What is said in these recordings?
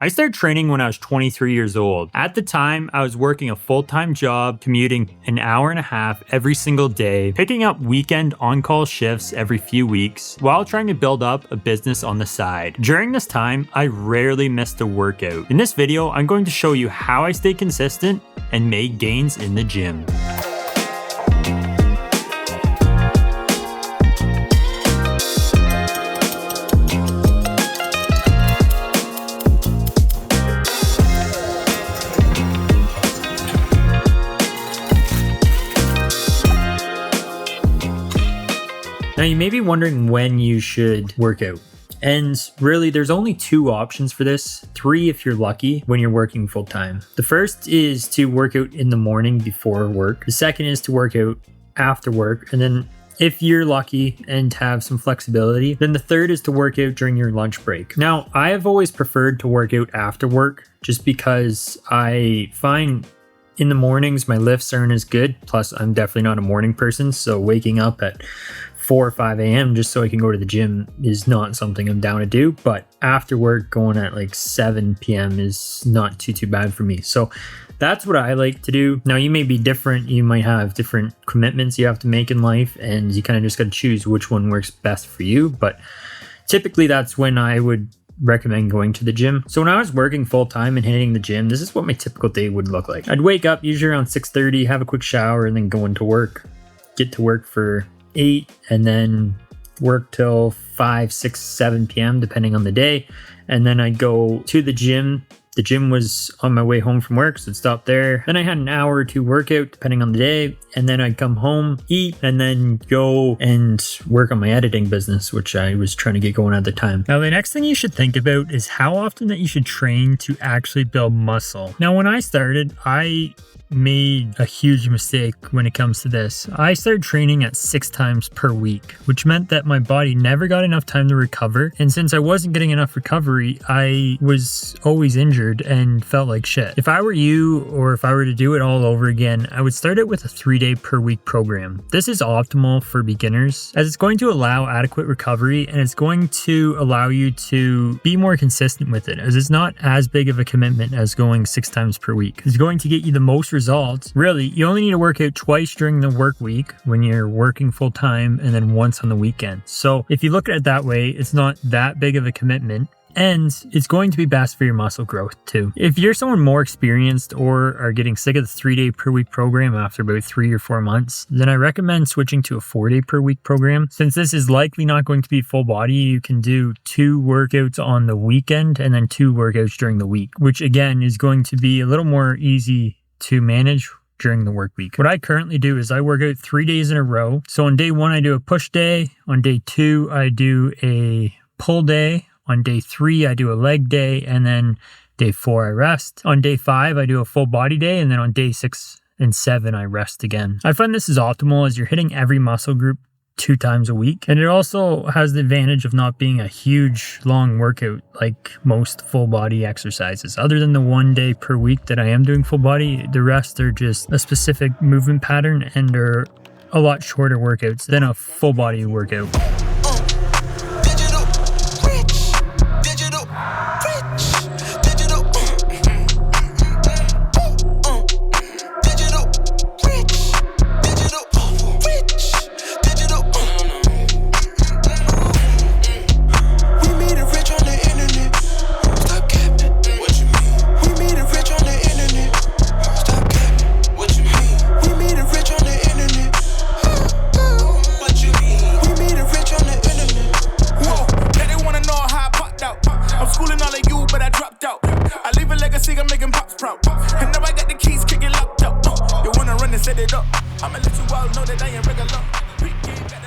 I started training when I was 23 years old. At the time, I was working a full-time job, commuting an hour and a half every single day, picking up weekend on-call shifts every few weeks, while trying to build up a business on the side. During this time, I rarely missed a workout. In this video, I'm going to show you how I stayed consistent and made gains in the gym. Now you may be wondering when you should work out. And really, there's only two options for this, three if you're lucky when you're working full time. The first is to work out in the morning before work. The second is to work out after work. And then if you're lucky and have some flexibility, then the third is to work out during your lunch break. Now, I have always preferred to work out after work just because I find in the mornings my lifts aren't as good. Plus, I'm definitely not a morning person, so waking up at 4 or 5 a.m. just so I can go to the gym is not something I'm down to do. But after work, going at like 7 p.m. is not too bad for me. So that's what I like to do. Now, you may be different. You might have different commitments you have to make in life, and you kind of just got to choose which one works best for you. But typically, that's when I would recommend going to the gym. So when I was working full time and hitting the gym, this is what my typical day would look like. I'd wake up usually around 6:30, have a quick shower, and then go into work. Get to work for 8 and then work till 5, 6, 7 p.m. depending on the day. And then I'd go to the gym. The gym was on my way home from work, so I'd stop there. Then I had an hour or two workout depending on the day. And then I'd come home, eat, and then go and work on my editing business, which I was trying to get going at the time. Now, the next thing you should think about is how often that you should train to actually build muscle. Now, when I started, I made a huge mistake when it comes to this. I started training at 6 times per week, which meant that my body never got enough time to recover. And since I wasn't getting enough recovery, I was always injured and felt like shit. If I were you, or if I were to do it all over again, I would start it with a 3-day per week program. This is optimal for beginners as it's going to allow adequate recovery, and it's going to allow you to be more consistent with it, as it's not as big of a commitment as going 6 times per week. It's going to get you the most results. Really, you only need to work out twice during the work week when you're working full time, and then once on the weekend. So if you look at it that way, it's not that big of a commitment, and it's going to be best for your muscle growth too. If you're someone more experienced or are getting sick of the 3-day per week program after about 3 or 4 months, then I recommend switching to a 4-day per week program. Since this is likely not going to be full body, you can do 2 workouts on the weekend and then 2 workouts during the week, which again is going to be a little more easy to manage during the work week. What I currently do is I work out 3 days in a row. So on day 1, I do a push day. On day 2, I do a pull day. On day 3, I do a leg day. And then day 4, I rest. On day 5, I do a full body day. And then on day 6 and 7, I rest again. I find this is optimal as you're hitting every muscle group 2 times a week. And it also has the advantage of not being a huge long workout like most full body exercises. Other than the 1 day per week that I am doing full body, the rest are just a specific movement pattern and are a lot shorter workouts than a full body workout.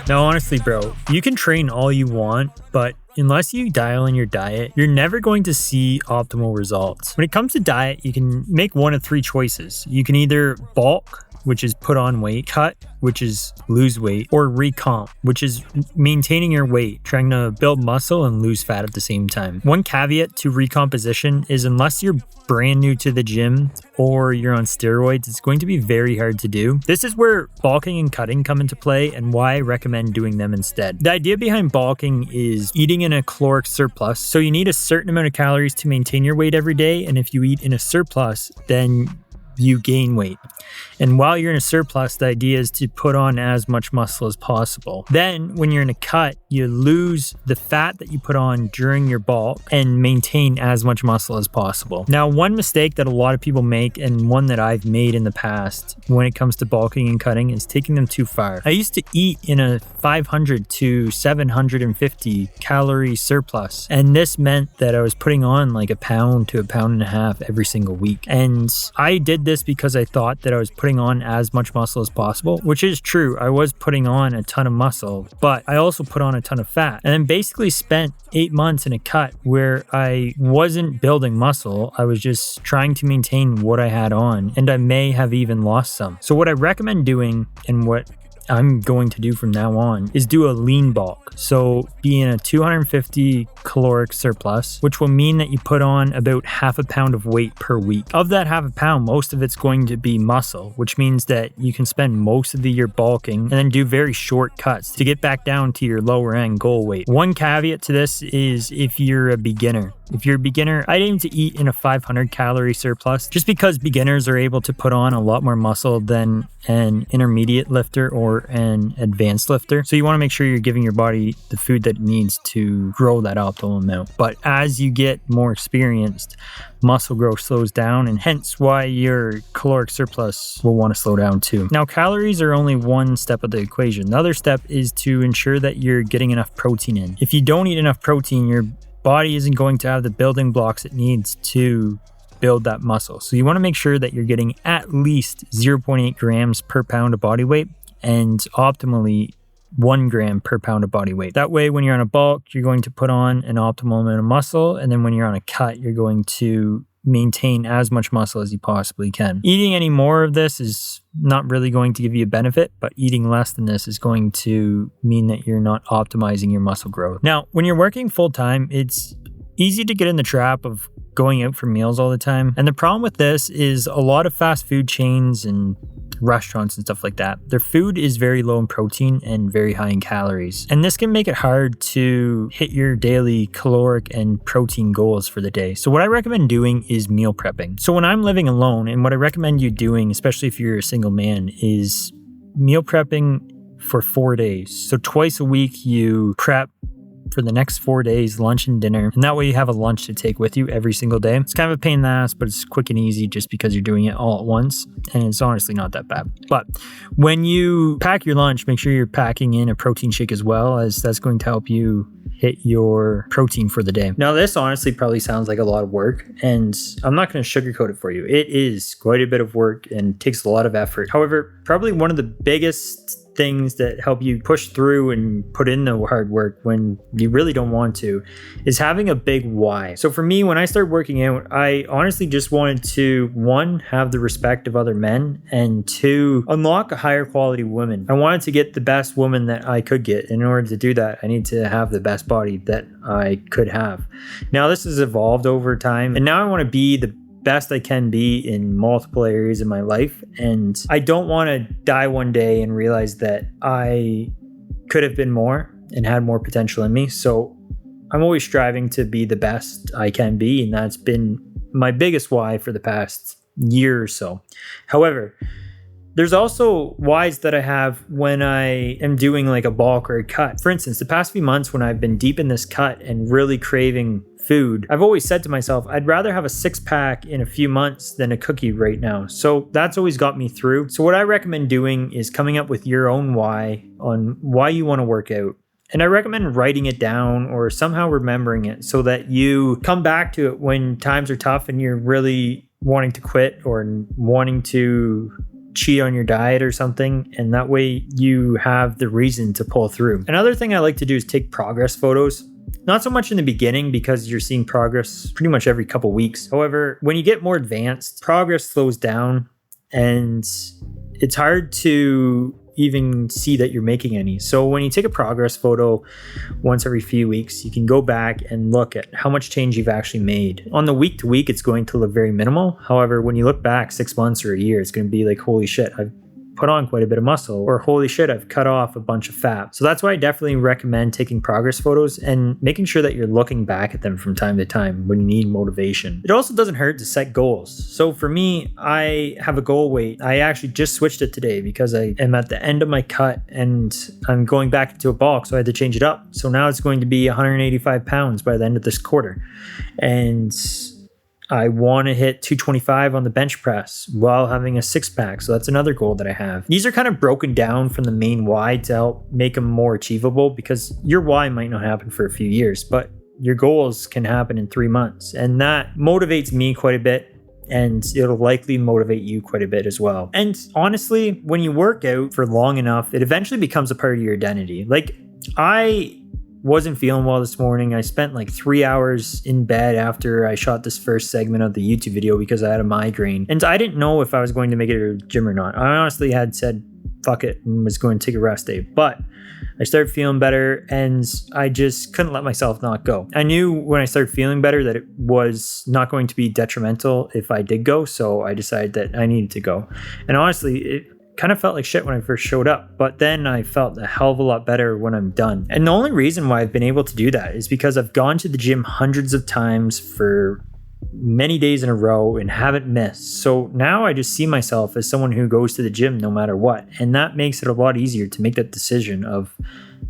Now, honestly, bro, you can train all you want, but unless you dial in your diet, you're never going to see optimal results. When it comes to diet, you can make one of 3 choices. You can either bulk, which is put on weight, cut, which is lose weight, or recomp, which is maintaining your weight, trying to build muscle and lose fat at the same time. One caveat to recomposition is unless you're brand new to the gym or you're on steroids, it's going to be very hard to do. This is where bulking and cutting come into play and why I recommend doing them instead. The idea behind bulking is eating eating in a caloric surplus. So you need a certain amount of calories to maintain your weight every day. And if you eat in a surplus, then you gain weight. And while you're in a surplus, the idea is to put on as much muscle as possible. Then when you're in a cut, you lose the fat that you put on during your bulk and maintain as much muscle as possible. Now, one mistake that a lot of people make, and one that I've made in the past when it comes to bulking and cutting, is taking them too far. I used to eat in a 500 to 750 calorie surplus. And this meant that I was putting on like a pound to a pound and a half every single week. And I did this because I thought that I was putting on as much muscle as possible, which is true. I was putting on a ton of muscle, but I also put on a ton of fat, and then basically spent 8 months in a cut where I wasn't building muscle. I was just trying to maintain what I had on, and I may have even lost some. So what I recommend doing, and what I'm going to do from now on, is do a lean bulk. So be in a 250 caloric surplus, which will mean that you put on about half a pound of weight per week. Of that half a pound, most of it's going to be muscle, which means that you can spend most of the year bulking and then do very short cuts to get back down to your lower end goal weight. One caveat to this is if you're a beginner. If you're a beginner, I'd aim to eat in a 500 calorie surplus, just because beginners are able to put on a lot more muscle than an intermediate lifter or an advanced lifter. So you want to make sure you're giving your body the food that it needs to grow that optimal amount. But as you get more experienced, muscle growth slows down, and hence why your caloric surplus will want to slow down too. Now, calories are only one step of the equation. The other step is to ensure that you're getting enough protein in. If you don't eat enough protein, your body isn't going to have the building blocks it needs to build that muscle. So you want to make sure that you're getting at least 0.8 grams per pound of body weight, and optimally 1 gram per pound of body weight. That way, when you're on a bulk, you're going to put on an optimal amount of muscle, and then when you're on a cut, you're going to maintain as much muscle as you possibly can. Eating any more of this is not really going to give you a benefit, but eating less than this is going to mean that you're not optimizing your muscle growth. Now, when you're working full time, it's easy to get in the trap of going out for meals all the time. And the problem with this is a lot of fast food chains and restaurants and stuff like that, their food is very low in protein and very high in calories. And this can make it hard to hit your daily caloric and protein goals for the day. So what I recommend doing is meal prepping. So when I'm living alone, and what I recommend you doing, especially if you're a single man, is meal prepping for 4 days. So twice a week you prep for the next 4 days, lunch and dinner. And that way you have a lunch to take with you every single day. It's kind of a pain in the ass, but it's quick and easy just because you're doing it all at once. And it's honestly not that bad. But when you pack your lunch, make sure you're packing in a protein shake as well, as that's going to help you hit your protein for the day. Now, this honestly probably sounds like a lot of work, and I'm not going to sugarcoat it for you. It is quite a bit of work and takes a lot of effort. However, probably one of the biggest things that help you push through and put in the hard work when you really don't want to is having a big why. So for me, when I started working out, I honestly just wanted to, one, have the respect of other men, and two, unlock a higher quality woman. I wanted to get the best woman that I could get. In order to do that, I need to have the best body that I could have. Now, this has evolved over time, and now I want to be the best I can be in multiple areas of my life. And I don't want to die one day and realize that I could have been more and had more potential in me. So I'm always striving to be the best I can be. And that's been my biggest why for the past year or so. However, there's also whys that I have when I am doing like a bulk or a cut. For instance, the past few months when I've been deep in this cut and really craving food, I've always said to myself, I'd rather have a 6-pack in a few months than a cookie right now. So that's always got me through. So what I recommend doing is coming up with your own why on why you want to work out. And I recommend writing it down or somehow remembering it so that you come back to it when times are tough and you're really wanting to quit or wanting to cheat on your diet or something, and that way you have the reason to pull through. Another thing I like to do is take progress photos. Not so much in the beginning because you're seeing progress pretty much every couple weeks. However, when you get more advanced, progress slows down and it's hard to even see that you're making any. So when you take a progress photo once every few weeks, you can go back and look at how much change you've actually made. On the week to week, it's going to look very minimal. However, when you look back 6 months or a year, it's going to be like, holy shit, I've put on quite a bit of muscle, or holy shit, I've cut off a bunch of fat. So that's why I definitely recommend taking progress photos and making sure that you're looking back at them from time to time when you need motivation. It also doesn't hurt to set goals. So for me, I have a goal weight. I actually just switched it today because I am at the end of my cut and I'm going back into a bulk, so I had to change it up. So now it's going to be 185 pounds by the end of this quarter. And I want to hit 225 on the bench press while having a six pack. So that's another goal that I have. These are kind of broken down from the main why to help make them more achievable, because your why might not happen for a few years, but your goals can happen in 3 months. And that motivates me quite a bit, and it'll likely motivate you quite a bit as well. And honestly, when you work out for long enough, it eventually becomes a part of your identity. Like, I wasn't feeling well this morning. I spent like 3 hours in bed after I shot this first segment of the YouTube video because I had a migraine. And I didn't know if I was going to make it to the gym or not. I honestly had said, fuck it, and was going to take a rest day. But I started feeling better and I just couldn't let myself not go. I knew when I started feeling better that it was not going to be detrimental if I did go. So I decided that I needed to go. And honestly, it kind of felt like shit when I first showed up, but then I felt a hell of a lot better when I'm done. And the only reason why I've been able to do that is because I've gone to the gym hundreds of times for many days in a row and haven't missed. So now I just see myself as someone who goes to the gym no matter what. And that makes it a lot easier to make that decision of,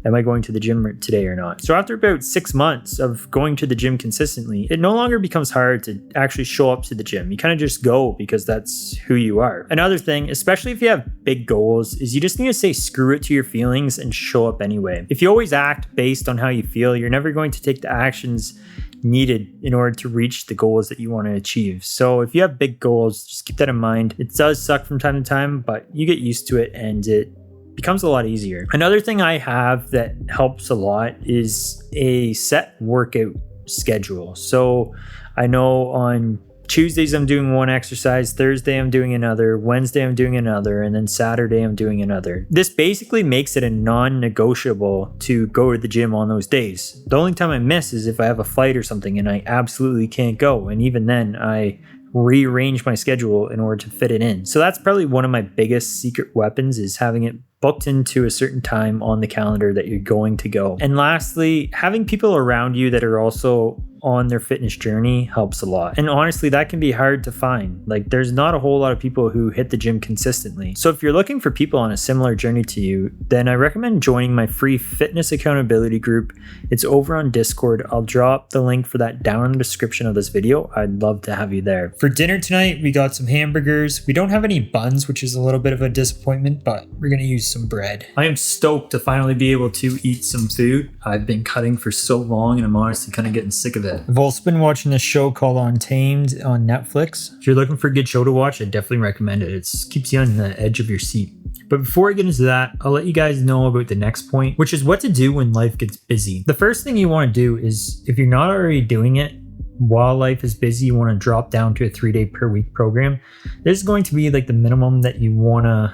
am I going to the gym today or not? So after about 6 months of going to the gym consistently, it no longer becomes hard to actually show up to the gym. You kind of just go because that's who you are. Another thing, especially if you have big goals, is you just need to say screw it to your feelings and show up anyway. If you always act based on how you feel, you're never going to take the actions needed in order to reach the goals that you want to achieve. So if you have big goals, just keep that in mind. It does suck from time to time, but you get used to it and it becomes a lot easier. Another thing I have that helps a lot is a set workout schedule. So I know on Tuesdays I'm doing one exercise, Thursday I'm doing another, Wednesday I'm doing another, and then Saturday I'm doing another. This basically makes it a non-negotiable to go to the gym on those days. The only time I miss is if I have a fight or something and I absolutely can't go. And even then I rearrange my schedule in order to fit it in. So that's probably one of my biggest secret weapons, is having it booked into a certain time on the calendar that you're going to go. And lastly, having people around you that are also on their fitness journey helps a lot. And honestly, that can be hard to find. Like, there's not a whole lot of people who hit the gym consistently. So if you're looking for people on a similar journey to you, then I recommend joining my free fitness accountability group. It's over on Discord. I'll drop the link for that down in the description of this video. I'd love to have you there. For dinner tonight, we got some hamburgers. We don't have any buns, which is a little bit of a disappointment, but we're gonna use some bread. I am stoked to finally be able to eat some food. I've been cutting for so long and I'm honestly kind of getting sick of it. I've also been watching this show called Untamed on Netflix. If you're looking for a good show to watch, I definitely recommend it. It keeps you on the edge of your seat. But before I get into that, I'll let you guys know about the next point, which is what to do when life gets busy. The first thing you want to do is, if you're not already doing it, while life is busy, you want to drop down to a 3-day per week program. This is going to be like the minimum that you want to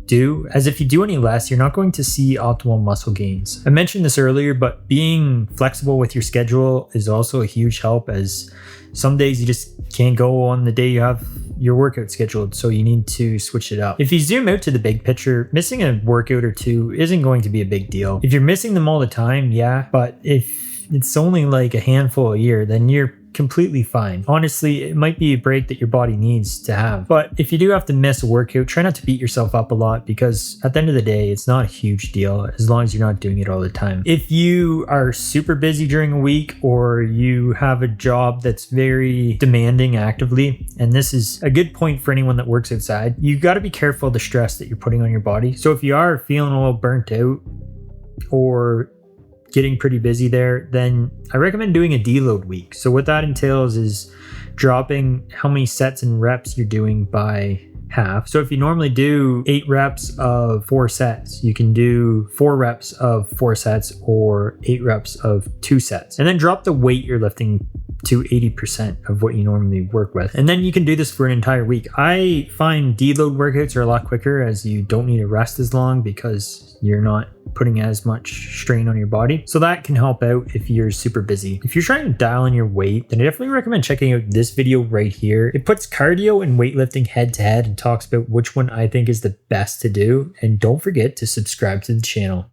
do, as if you do any less, you're not going to see optimal muscle gains. I mentioned this earlier, but being flexible with your schedule is also a huge help, as some days you just can't go on the day you have your workout scheduled, so you need to switch it up. If you zoom out to the big picture, missing a workout or two isn't going to be a big deal. If you're missing them all the time, yeah, but if it's only like a handful a year, then you're completely fine. Honestly, it might be a break that your body needs to have. But if you do have to miss a workout, try not to beat yourself up a lot, because at the end of the day, it's not a huge deal as long as you're not doing it all the time. If you are super busy during a week, or you have a job that's very demanding actively, and this is a good point for anyone that works outside, you got to be careful of the stress that you're putting on your body. So if you are feeling a little burnt out or getting pretty busy there, then I recommend doing a deload week. So what that entails is dropping how many sets and reps you're doing by half. So if you normally do 8 reps of 4 sets, you can do 4 reps of 4 sets or 8 reps of 2 sets. And then drop the weight you're lifting to 80% of what you normally work with. And then you can do this for an entire week. I find deload workouts are a lot quicker as you don't need to rest as long because you're not putting as much strain on your body. So that can help out if you're super busy. If you're trying to dial in your weight, then I definitely recommend checking out this video right here. It puts cardio and weightlifting head to head and talks about which one I think is the best to do. And don't forget to subscribe to the channel.